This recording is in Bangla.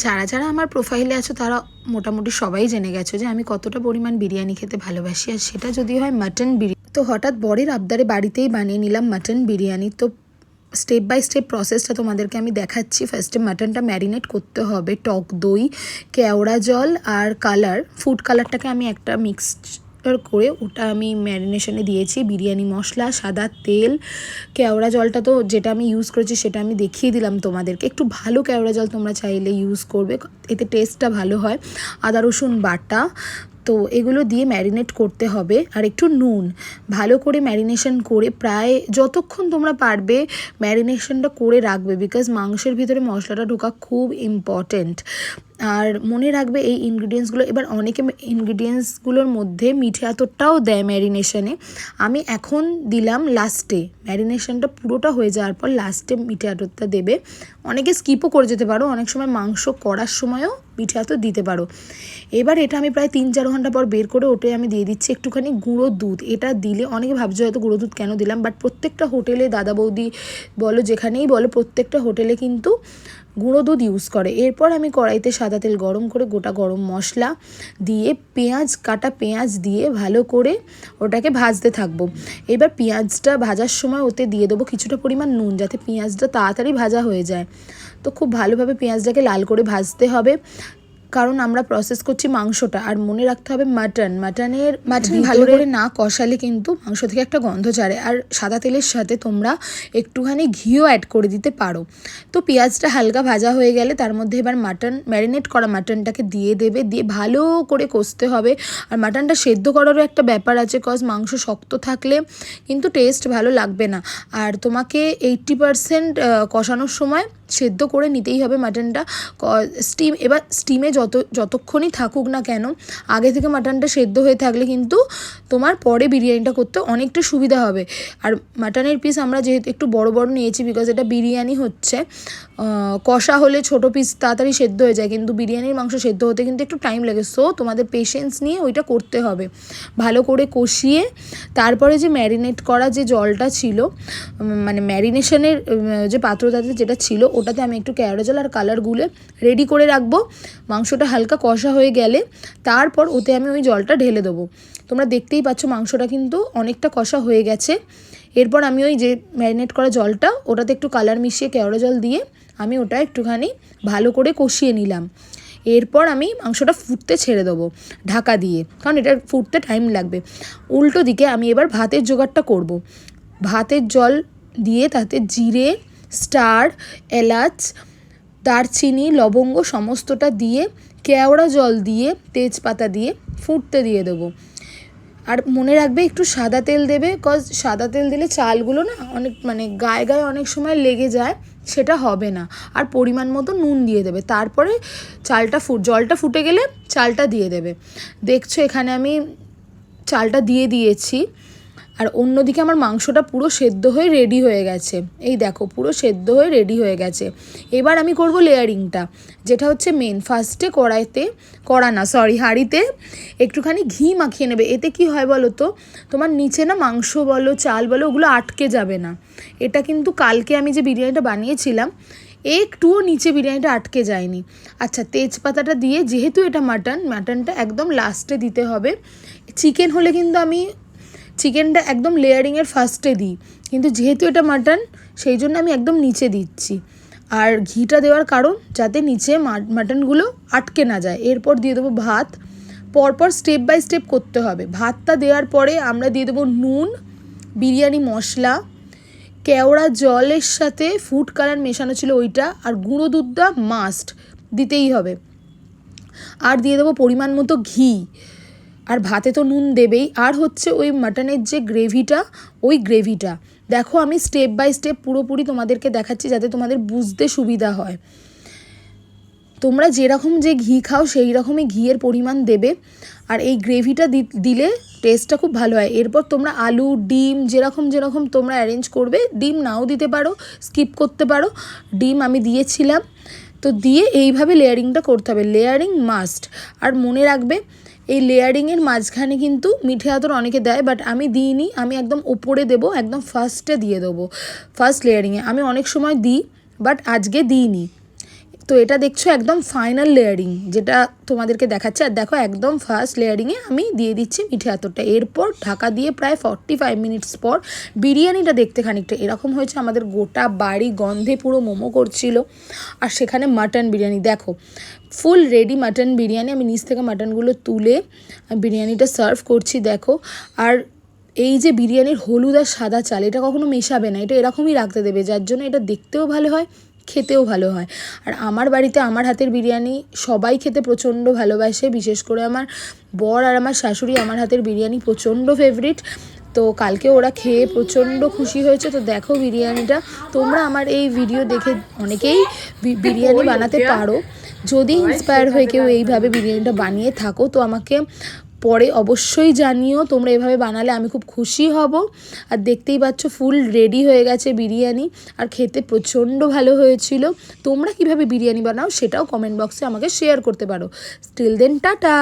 যারা যারা আমার প্রোফাইলে আছো তারা মোটামুটি সবাই জেনে গেছো যে আমি কতটা পরিমাণ বিরিয়ানি খেতে ভালোবাসি, আর সেটা যদি হয় মাটন বিরিয়ানি। তো হঠাৎ বরের আবদারে বাড়িতেই বানিয়ে নিলাম মাটন বিরিয়ানি। তো স্টেপ বাই স্টেপ প্রসেসটা তোমাদেরকে আমি দেখাচ্ছি। ফার্স্টে মাটনটা ম্যারিনেট করতে হবে টক দই, কেওড়া জল আর কালার, ফুড কালারটাকে আমি একটা মিক্সড করে ওটা আমি ম্যারিনেশনে দিয়েছি। বিরিয়ানি মশলা, সাদা তেল, কেওড়া জলটা তো যেটা আমি ইউজ করেছি সেটা আমি দেখিয়ে দিলাম তোমাদেরকে। একটু ভালো কেওড়া জল তোমরা চাইলে ইউজ করবে, এতে টেস্টটা ভালো হয়। আদা রসুন বাটা, তো এগুলো দিয়ে ম্যারিনেট করতে হবে। আর একটু নুন, ভালো করে ম্যারিনেশন করে প্রায় যতক্ষণ তোমরা পারবে ম্যারিনেশনটা করে রাখবে, বিকজ মাংসের ভিতরে মশলাটা ঢোকা খুব ইম্পর্টেন্ট। আর মনে রাখবে এই ইনগ্রিডিয়েন্টসগুলো, এবার অনেকে ইনগ্রিডিয়েন্টসগুলোর মধ্যে মিঠে আতরটাও দেয় ম্যারিনেশনে, আমি এখন দিলাম লাস্টে। ম্যারিনেশনটা পুরোটা হয়ে যাওয়ার পর লাস্টে মিঠে আতরটা দেবে। অনেকে স্কিপও করে যেতে পারো, অনেক সময় মাংস করার সময়ও মিঠে আতর দিতে পারো। এবার এটা আমি প্রায় 3-4 ঘন্টা পর বের করে ওটা আমি দিয়ে দিচ্ছি একটুখানি গুঁড়ো দুধ। এটা দিলে অনেকে ভাবছে হয়তো গুঁড়ো দুধ কেন দিলাম, বাট প্রত্যেকটা হোটেলে দাদা বৌদি বলো যেখানেই বলো প্রত্যেকটা হোটেলে কিন্তু গুঁড়ো দুধ ইউজ করে। এরপর আমি কড়াইতে সাদা তেল গরম করে গোটা গরম মশলা দিয়ে কাটা পেঁয়াজ দিয়ে ভালো করে ওটাকে ভাজতে থাকবো। এবার পেঁয়াজটা ভাজার সময় ওতে দিয়ে দেবো কিছুটা পরিমাণ নুন, যাতে পেঁয়াজটা তাড়াতাড়ি ভাজা হয়ে যায়। তো খুব ভালোভাবে পেঁয়াজটাকে লাল করে ভাজতে হবে, কারণ আমরা প্রসেস করছি মাংসটা। আর মনে রাখতে হবে মাটন ভালো করে না কষালে কিন্তু মাংস থেকে একটা গন্ধ ছাড়ে। আর সাদা তেলের সাথে তোমরা একটুখানি ঘিও অ্যাড করে দিতে পারো। তো পেঁয়াজটা হালকা ভাজা হয়ে গেলে তার মধ্যে এবার ম্যারিনেট করা মাটনটাকে দিয়ে দেবে, দিয়ে ভালো করে কষতে হবে। আর মাটনটা সেদ্ধ করারও একটা ব্যাপার আছে, কজ মাংস শক্ত থাকলে কিন্তু টেস্ট ভালো লাগবে না। আর তোমাকে 80% কষানোর সময় সেদ্ধ করে নিতেই হবে মাটনটা। এবার স্টিমে যতক্ষণই থাকুক না কেন, আগে থেকে মাটনটা সেদ্ধ হয়ে থাকলে কিন্তু তোমার পরে বিরিয়ানিটা করতে অনেকটা সুবিধা হবে। আর মাটনের পিস আমরা যেহেতু একটু বড় বড় নিয়েছি, বিকজ এটা বিরিয়ানি হচ্ছে, কষা হলে ছোটো পিস তাড়াতাড়ি সেদ্ধ হয়ে যায়, কিন্তু বিরিয়ানির মাংস সেদ্ধ হতে কিন্তু একটু টাইম লাগে। সো তোমাদের পেশেন্স নিয়ে ওইটা করতে হবে। ভালো করে কষিয়ে তারপরে যে ম্যারিনেট করা যে জলটা ছিল, মানে ম্যারিনেশনের যে পাত্রটাতে যেটা ছিল, ওটাতে আমি একটু কেওড়া জল আর কালার গুলে রেডি করে রাখবো। মাংসটা হালকা কষা হয়ে গেলে তারপর ওতে আমি ওই জলটা ঢেলে দেবো। তোমরা দেখতেই পাচ্ছ মাংসটা কিন্তু অনেকটা কষা হয়ে গেছে। এরপর আমি ওই যে ম্যারিনেট করা জলটা, ওটাতে একটু কালার মিশিয়ে কেওড়া জল দিয়ে আমি ওটা একটুখানি ভালো করে কষিয়ে নিলাম। এরপর আমি মাংসটা ফুটতে ছেড়ে দেবো ঢাকা দিয়ে, কারণ এটা ফুটতে টাইম লাগবে। উল্টো দিকে আমি এবার ভাতের জোগাড়টা করব। ভাতের জল দিয়ে তাতে জিরে, স্টার, এলাচ, দারচিনি, লবঙ্গ সমস্তটা দিয়ে কেওড়া জল দিয়ে তেজপাতা দিয়ে ফুটতে দিয়ে দেবো। আর মনে রাখবে একটু সাদা তেল দেবে, কজ সাদা তেল দিলে চালগুলো না অনেক গায়ে গায়ে অনেক সময় লেগে যায়, সেটা হবে না। আর পরিমাণ মতো নুন দিয়ে দেবে। তারপরে জলটা ফুটে গেলে চালটা দিয়ে দেবে। দেখছো এখানে আমি চালটা দিয়ে দিয়েছি। আর অন্যদিকে আমার মাংসটা পুরো সেদ্ধ হয়ে রেডি হয়ে গেছে। এই দেখো পুরো সেদ্ধ হয়ে রেডি হয়ে গেছে। এবার আমি করব লেয়ারিংটা, যেটা হচ্ছে মেন। ফার্স্টে হাঁড়িতে একটুখানি ঘি মাখিয়ে নেবে। এতে কি হয় বলো তো, তোমার নিচে না মাংস বলো চাল বলো ওগুলো আটকে যাবে না। এটা কিন্তু কালকে আমি যে বিরিয়ানিটা বানিয়েছিলাম একটুও নিচে বিরিয়ানিটা আটকে যায়নি। আচ্ছা, তেজপাতাটা দিয়ে, যেহেতু এটা মাটনটা একদম লাস্টে দিতে হবে। চিকেন হলে কিন্তু আমি চিকেনটা একদম লেয়ারিংয়ের ফার্স্টে দিই, কিন্তু যেহেতু এটা মাটন সেই জন্য আমি একদম নিচে দিচ্ছি। আর ঘিটা দেওয়ার কারণ যাতে নিচে মাটনগুলো আটকে না যায়। এরপর দিয়ে দেবো ভাত। পরপর স্টেপ বাই স্টেপ করতে হবে। ভাতটা দেওয়ার পরে আমরা দিয়ে দেবো নুন, বিরিয়ানি মশলা, কেওড়া জলের সাথে ফুড কালার মেশানো ছিল ওইটা, আর গুঁড়ো দুধটা মাস্ট দিতেই হবে। আর দিয়ে দেবো পরিমাণ মতো ঘি। আর ভাতে তো নুন দেবেই। আর হচ্ছে ওই মাটনের যে গ্রেভিটা দেখো, আমি স্টেপ বাই স্টেপ পুরোপুরি তোমাদেরকে দেখাচ্ছি যাতে তোমাদের বুঝতে সুবিধা হয়। তোমরা যেরকম যে ঘি খাও সেই রকমই ঘিয়ের পরিমাণ দেবে। আর এই গ্রেভিটা দিলে টেস্টটা খুব ভালো হয়। এরপর তোমরা আলু, ডিম যেরকম তোমরা অ্যারেঞ্জ করবে, ডিম নাও দিতে পারো, স্কিপ করতে পারো। ডিম আমি দিয়েছিলাম। তো দিয়ে এইভাবে লেয়ারিংটা করতে হবে, লেয়ারিং মাস্ট। আর মনে রাখবে এই লেয়ারিংয়ের মাঝখানে কিন্তু মিঠে আতর অনেকে দেয়, বাট আমি দিইনি। আমি একদম ওপরে দেবো, একদম ফার্স্টে দিয়ে দেবো। ফার্স্ট লেয়ারিংয়ে আমি অনেক সময় দিই, বাট আজকে দিইনি। তো এটা দেখছো একদম ফাইনাল লেয়ারিং, যেটা তোমাদেরকে দেখাচ্ছে। আর দেখো একদম ফার্স্ট লেয়ারিংয়ে আমি দিয়ে দিচ্ছি মিঠে আতরটা। এরপর ঢাকা দিয়ে প্রায় 45 মিনিটস পর বিরিয়ানিটা দেখতে খানিকটা এরকম হয়েছে। আমাদের গোটা বাড়ি গন্ধে পুরো মোমো করছিল। আর সেখানে মাটন বিরিয়ানি দেখো, ফুল রেডি মাটন বিরিয়ানি। আমি নিচ থেকে মাটনগুলো তুলে বিরিয়ানিটা সার্ভ করছি দেখো। আর এই যে বিরিয়ানির হলুদ আর সাদা চাল, এটা কখনো মেশাবে না, এটা এরকমই রাখতে দেবে, যার জন্য এটা দেখতেও ভালো হয়, খেতেও ভালো হয়। আর আমার বাড়িতে আমার হাতের বিরিয়ানি সবাই খেতে প্রচণ্ড ভালোবাসে, বিশেষ করে আমার বর আর আমার শাশুড়ি। আমার হাতের বিরিয়ানি প্রচণ্ড ফেভারিট। তো কালকে ওরা খেয়ে প্রচণ্ড খুশি হয়েছে। তো দেখো বিরিয়ানিটা, তোমরা আমার এই ভিডিও দেখে অনেকেই বিরিয়ানি বানাতে পারো। যদি ইন্সপায়ার হয়ে কেউ এইভাবে বিরিয়ানিটা বানিয়ে থাকো তো আমাকে পরে অবশ্যই জানিও। তোমরা এভাবে বানালে আমি খুব খুশি হব। আর দেখতেই পাচ্ছ ফুল রেডি হয়ে গেছে বিরিয়ানি, আর খেতে প্রচণ্ড ভালো হয়েছিল। তোমরা কিভাবে বিরিয়ানি বানাও সেটাও কমেন্ট বক্সে আমাকে শেয়ার করতে পারো। Still then tata.